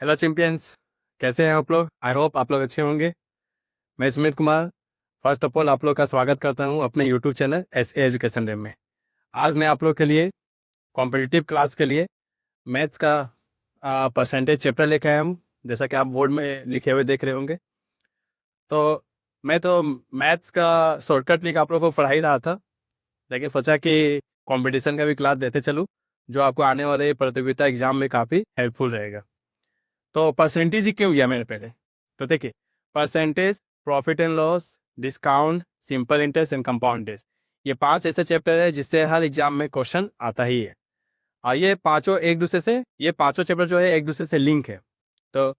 Hello champions, कैसे हैं आप लोग? आई होप आप लोग अच्छे होंगे। मैं Smit Kumar first of all आप लोग का स्वागत करता हूं अपने YouTube channel S education day में। आज मैं आप लोग के लिए कॉम्पिटिटिव क्लास के लिए मैथ्स का परसेंटेज चैप्टर लेके आया हूँ, जैसा कि आप बोर्ड में लिखे हुए देख रहे होंगे। तो मैं तो मैथ्स का शॉर्टकट लिख आप लोगों को पढ़ा ही रहा था, लेकिन सोचा कि कंपटीशन का भी क्लास देते चलूँ, जो आपको आने वाले प्रतियोगिता एग्जाम में काफ़ी हेल्पफुल रहेगा। तो परसेंटेज ही क्यों किया मैंने पहले? तो देखिए, percentage, profit and loss, discount, simple interest and compound interest, ये 5 ऐसे चैप्टर है जिससे हर एग्जाम में क्वेश्चन आता ही है। और ये पांचों एक दूसरे से, ये पांचों चैप्टर जो है एक दूसरे से लिंक है। तो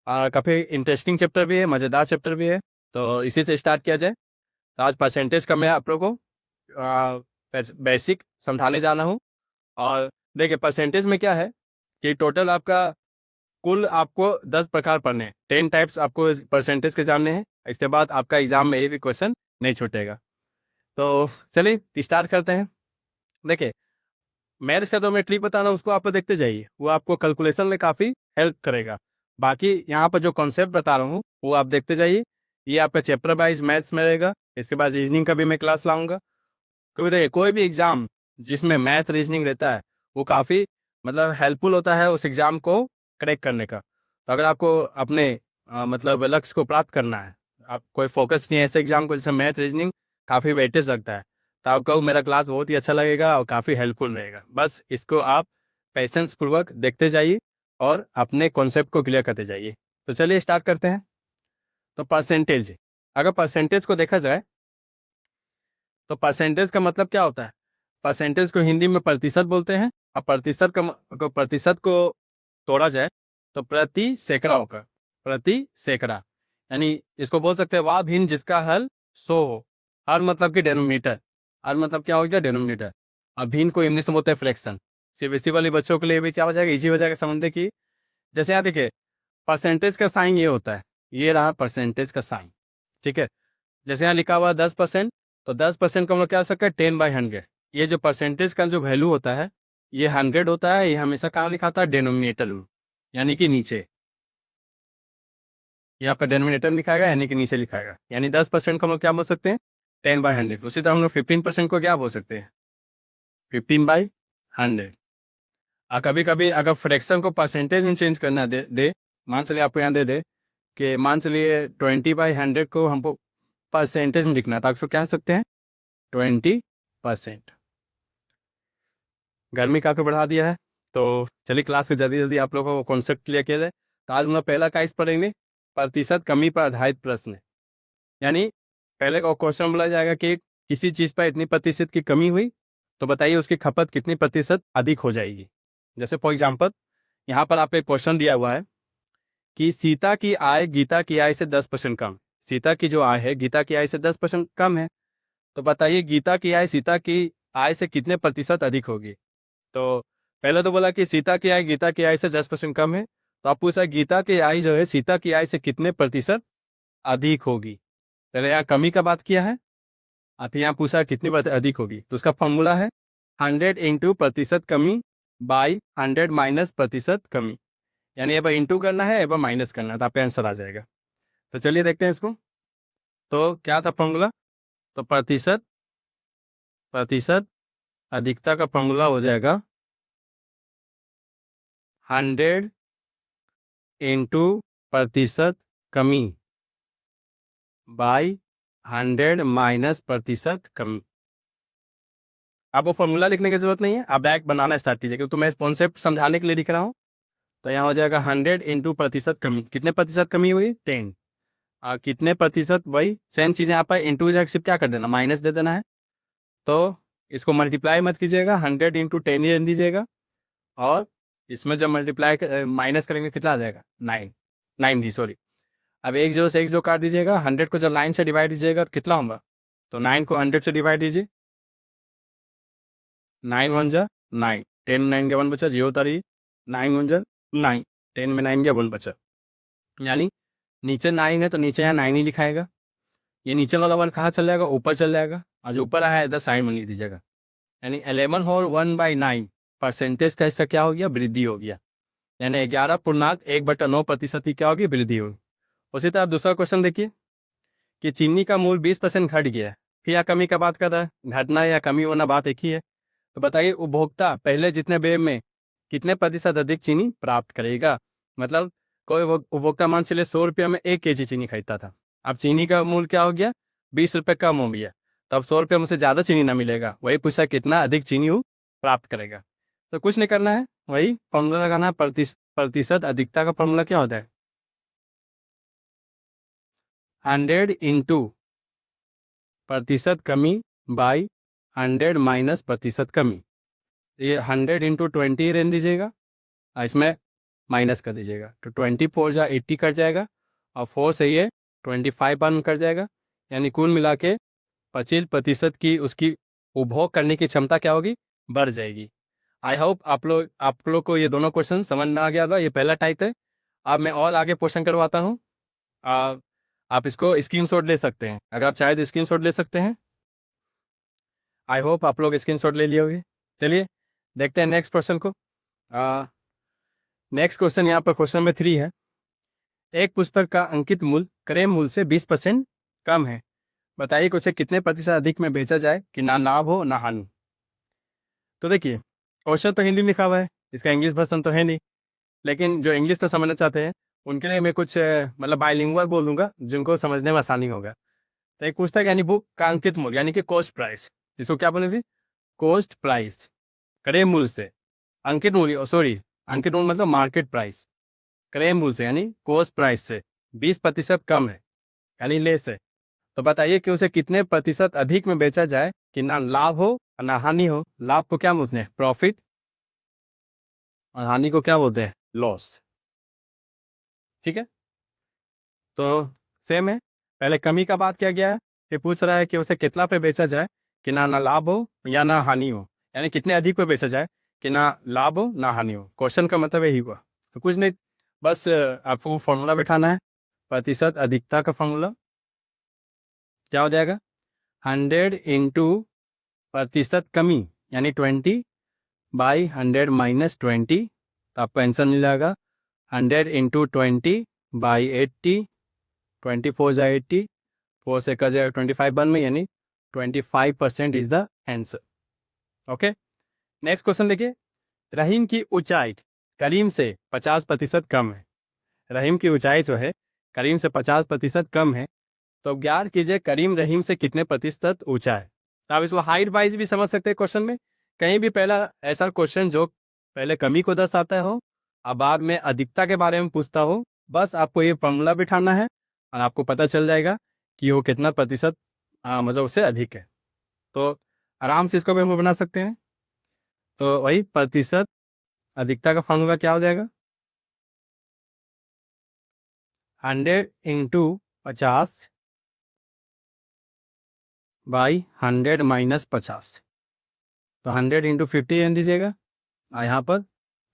काफ़ी इंटरेस्टिंग चैप्टर भी है, मज़ेदार चैप्टर भी है। तो इसी से स्टार्ट किया जाए। तो आज परसेंटेज का मैं आप लोगों को बेसिक समझाने जाना हूँ। और देखिए, परसेंटेज में क्या है कि टोटल आपका कुल आपको 10 प्रकार पढ़ने हैं, 10 टाइप्स आपको परसेंटेज के जानने हैं। इसके बाद आपका एग्जाम में ये भी क्वेश्चन नहीं छूटेगा। तो चलिए स्टार्ट करते हैं। देखिए, मैथ्स का तो मैं ट्रिक बता रहा हूँ, उसको आप देखते जाइए, वो आपको कैलकुलेशन में काफ़ी हेल्प करेगा। बाकी यहाँ पर जो कॉन्सेप्ट बता रहा हूँ वो आप देखते जाइए। ये आपका चैप्टर वाइज मैथ्स में रहेगा। इसके बाद रीजनिंग का भी मैं क्लास लाऊंगा, क्योंकि देखिए कोई भी एग्जाम जिसमें मैथ रीजनिंग रहता है वो काफ़ी मतलब हेल्पफुल होता है उस एग्जाम को क्रैक करने का। तो अगर आपको अपने मतलब लक्ष्य को प्राप्त करना है, आप कोई फोकस नहीं है ऐसे एग्जाम को जैसे मैथ रीजनिंग काफ़ी वेटेज लगता है, तो आपको मेरा क्लास बहुत ही अच्छा लगेगा और काफ़ी हेल्पफुल रहेगा। बस इसको आप पेशेंस पूर्वक देखते जाइए और अपने कॉन्सेप्ट को क्लियर करते जाइए। तो चलिए स्टार्ट करते हैं। तो परसेंटेज, अगर परसेंटेज को देखा जाए तो परसेंटेज का मतलब क्या होता है? परसेंटेज को हिंदी में प्रतिशत बोलते हैं, और प्रतिशत को तोड़ा जाए तो प्रति सैकड़ा होगा। प्रति सैकड़ा, यानी इसको बोल सकते हैं वाह भिन्न जिसका हल 100 हो। हर मतलब कि डेनोमिनेटर, हर मतलब क्या हो गया? डेनोमिनेटर। और भिन्न को इंग्लिश में बोलते हैं फ्रैक्शन। सीबीएसई वाले बच्चों के लिए भी क्या हो जाएगा? इजी हो जाएगा समझने की। जैसे यहाँ देखिए, परसेंटेज का साइन ये होता है, ये रहा परसेंटेज का साइन, ठीक है। जैसे यहाँ लिखा हुआ 10%, तो 10% का हम लोग क्या कर सकते हैं? 10/100। ये जो परसेंटेज का जो वैल्यू होता है ये 100 होता है। ये हमेशा कहाँ लिखा था? डेनोमिनेटर में, यानी कि नीचे। ये आपका डेनोमिनेटर लिखाएगा यानी कि नीचे लिखाएगा। यानी 10% को हम लोग क्या बोल सकते हैं? 10/100। उसी तरह हम लोग 15% को क्या बोल सकते हैं? 15/100। और कभी कभी अगर फ्रैक्शन को परसेंटेज में चेंज करना दे, मान चलिए आपको यहाँ दे कि मान चलिए 20/100 को हमको परसेंटेज में लिखना था, तो क्या सकते हैं? 20%। गर्मी काफ़ी बढ़ा दिया है, तो चलिए क्लास को जल्दी जल्दी आप लोगों को कॉन्सेप्ट क्लियर किया जाए। तो आज हम लोग पहला काइस पढ़ेंगे, प्रतिशत कमी पर आधारित प्रश्न। यानी पहले का क्वेश्चन बोला जाएगा कि किसी चीज़ पर इतनी प्रतिशत की कमी हुई, तो बताइए उसकी खपत कितनी प्रतिशत अधिक हो जाएगी। जैसे फॉर एग्जाम्पल यहाँ पर आपको एक क्वेश्चन दिया हुआ है कि सीता की आय गीता की आय से 10% कम। सीता की जो आय है गीता की आय से 10% कम है, तो बताइए गीता की आय सीता की आय से कितने प्रतिशत अधिक होगी। तो पहले तो बोला कि सीता की आय गीता की आय से 10% कम है, तो आप पूछा गीता की आय जो है सीता की आय से कितने प्रतिशत अधिक होगी। पहले यहाँ कमी का बात किया है, आप यहाँ पूछा कितनी अधिक होगी, तो उसका फॉर्मूला है 100 इंटू प्रतिशत कमी बाई 100 माइनस प्रतिशत कमी। यानी अब इंटू करना है अब माइनस करना है, तो आपका आंसर आ जाएगा। तो चलिए देखते हैं इसको। तो क्या था फॉर्मूला? तो प्रतिशत प्रतिशत अधिकता का फॉर्मूला हो जाएगा 100 इंटू प्रतिशत कमी बाई 100 माइनस प्रतिशत कमी। आपको फॉर्मूला लिखने की जरूरत नहीं है, आप डायरेक्ट बनाना स्टार्ट कीजिए, क्योंकि तो मैं कॉन्सेप्ट समझाने के लिए लिख रहा हूँ। तो यहाँ हो जाएगा 100 इंटू प्रतिशत कमी। कितने प्रतिशत कमी हुई? 10। कितने प्रतिशत, वही सेम चीज़ यहाँ पर इंटू जगह सिर्फ क्या कर देना? माइनस दे देना है। तो इसको मल्टीप्लाई मत कीजिएगा, 100 इंटू 10 ही दीजिएगा। और इसमें जब मल्टीप्लाई माइनस करेंगे कितना आ जाएगा? 9। 9 जी सॉरी। अब एक जीरो से एक जीरो काट दीजिएगा, 100 को जब 9 से डिवाइड दीजिएगा तो कितना होगा? तो 9 को 100 से डिवाइड दीजिए, 9 1 जा 9, 10 9 का 1 बचा, 0 तारी 9 1 जा 9, 10 में 9 का 1 बचा। यानी नीचे 9 है तो नीचे यहाँ 9 ही लिखाएगा। ये नीचे वाला 1 कहाँ चल जाएगा? ऊपर चल जाएगा, और जो ऊपर आया है इधर साइन में लिख दीजिएगा। यानी 11 और 1/9 परसेंटेज का इसका क्या हो गया? वृद्धि हो गया। यानी 11.1/9% की क्या होगी, वृद्धि होगी। उसी तरह दूसरा क्वेश्चन देखिए कि चीनी का मूल्य 20% घट गया है, फिर या कमी का बात कर रहा है, घटना या कमी होना बात एक ही है। तो बताइए उपभोक्ता पहले जितने व्यय में कितने प्रतिशत अधिक चीनी प्राप्त करेगा। मतलब कोई उपभोक्ता मान चलिए 100 रुपये में 1 kg चीनी खरीदता था, अब चीनी का मूल्य क्या हो गया, 20 रुपये कम हो गया, तब 100 रुपये में से ज़्यादा चीनी ना मिलेगा, वही पूछा कितना अधिक चीनी वो प्राप्त करेगा। तो कुछ नहीं करना है, वही फॉर्मूला लगाना है, प्रतिशत अधिकता का फॉर्मूला क्या होता है, 100 इंटू प्रतिशत कमी बाई 100 माइनस प्रतिशत कमी। ये 100 इंटू 20 रहने दीजिएगा, इसमें माइनस कर दीजिएगा, तो 24 जा 80 कट जाएगा, और 4 से ये 25 बन कर जाएगा, यानी कुल मिला के 25% की उसकी उपभोग करने की क्षमता क्या होगी, बढ़ जाएगी। आई होप आप लोग को ये दोनों क्वेश्चन समझ में आ गया होगा। ये पहला टाइप है। अब मैं और आगे क्वेश्चन करवाता हूँ, आप इसको स्क्रीनशॉट ले सकते हैं, अगर आप चाहे तो स्क्रीनशॉट ले सकते हैं। आई होप आप लोग स्क्रीनशॉट ले लिए होंगे। चलिए देखते हैं नेक्स्ट क्वेश्चन को। नेक्स्ट क्वेश्चन यहाँ पर क्वेश्चन नंबर 3 है। एक पुस्तक का अंकित मूल्य क्रय मूल्य से 20% कम है, बताइए कि उसे कितने प्रतिशत अधिक में बेचा जाए कि ना लाभ हो ना हानि। तो देखिए क्वेश्चन तो हिंदी में लिखा हुआ है, इसका इंग्लिश वर्जन तो है नहीं, लेकिन जो इंग्लिश तो समझना चाहते हैं उनके लिए मैं कुछ मतलब बाइलिंगुअल बोल दूंगा जिनको समझने में आसानी होगा। तो एक पुस्तक यानी बुक का अंकित मूल्य यानी कि कॉस्ट प्राइस, जिसको क्या बोले थे, कॉस्ट प्राइस, क्रय मूल्य से अंकित मूल्य, सॉरी अंकित मूल्य मतलब मार्केट प्राइस, क्रय मूल्य से यानी कॉस्ट प्राइस से 20% कम है यानी लेस है। तो बताइए कि उसे कितने प्रतिशत अधिक में बेचा जाए कि ना लाभ हो ना हानि हो। लाभ को क्या बोलते हैं, प्रॉफिट, और हानि को क्या बोलते हैं, लॉस। ठीक है, तो सेम है, पहले कमी का बात किया गया है, फिर पूछ रहा है कि उसे कितना पे बेचा जाए कि ना लाभ हो या ना हानि हो, यानी कितने अधिक पे बेचा जाए कि ना लाभ हो ना हानि हो। क्वेश्चन का मतलब यही हुआ। तो कुछ नहीं, बस आपको फॉर्मूला बैठाना है, प्रतिशत अधिकता का फॉर्मूला क्या हो जाएगा, 100 इंटू प्रतिशत कमी यानी 20 बाई 100 माइनस 20, तो आपको आंसर मिल जाएगा 100 इंटू 20 बाई 80, 24 जा 80, 4 से कर जाएगा 25 बन में, यानी 25% is the answer. Okay, next question देखिए। रहीम की ऊंचाई करीम से 50% कम है। रहीम की ऊंचाई जो है करीम से 50% कम है, तो ज्ञात कीजिए करीम रहीम से कितने प्रतिशत ऊंचा है। तो आप इसको हाइट वाइज भी समझ सकते हैं। क्वेश्चन में कहीं भी पहला ऐसा क्वेश्चन जो पहले कमी को दर्शाता हो और बाद में अधिकता के बारे में पूछता हो, बस आपको ये फॉर्मूला बिठाना है और आपको पता चल जाएगा कि वो कितना प्रतिशत मतलब उससे अधिक है। तो आराम से इसको भी हम बना सकते हैं। तो वही प्रतिशत अधिकता का फॉर्मूला क्या हो जाएगा, 100 इंटू 50 बाई 100 माइनस 50, तो 100 इंटू 50 एन दीजिएगा, और यहाँ पर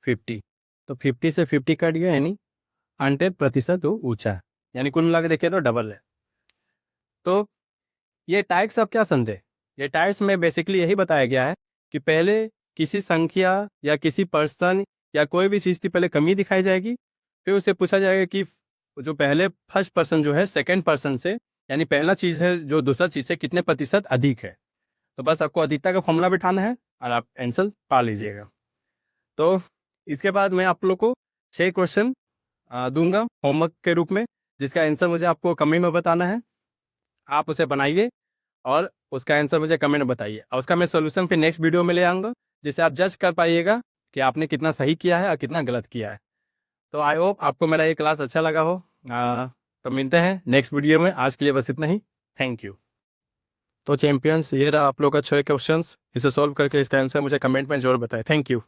50, तो 50 से 50 कट गया, यानी 100% वो ऊंचा है, यानी कुल मिला के देखिए तो डबल है। तो ये टाइप्स आप क्या समझे, ये टाइप्स में बेसिकली यही बताया गया है कि पहले किसी संख्या या किसी पर्सन या कोई भी चीज़ की पहले कमी दिखाई जाएगी, फिर उसे पूछा जाएगा कि जो पहले फर्स्ट पर्सन जो है सेकंड पर्सन से, यानी पहला चीज़ है जो दूसरा चीज़ से कितने प्रतिशत अधिक है। तो बस आपको अधिकता का फॉर्मूला बिठाना है और आप आंसर पा लीजिएगा। तो इसके बाद मैं आप लोग को 6 क्वेश्चन दूंगा होमवर्क के रूप में, जिसका आंसर मुझे आपको कमेंट में बताना है। आप उसे बनाइए और उसका आंसर मुझे कमेंट में बताइए, और उसका मैं सोल्यूशन फिर नेक्स्ट वीडियो में ले आऊँगा, जिससे आप जज कर पाइएगा कि आपने कितना सही किया है और कितना गलत किया है। तो आई होप आपको मेरा ये क्लास अच्छा लगा हो। तो मिलते हैं नेक्स्ट वीडियो में, आज के लिए बस इतना ही। Thank you. तो चैंपियंस, ये रहा आप लोग का 6 क्वेश्चंस, इसे सॉल्व करके इसका आंसर मुझे कमेंट में जरूर बताएं। Thank you.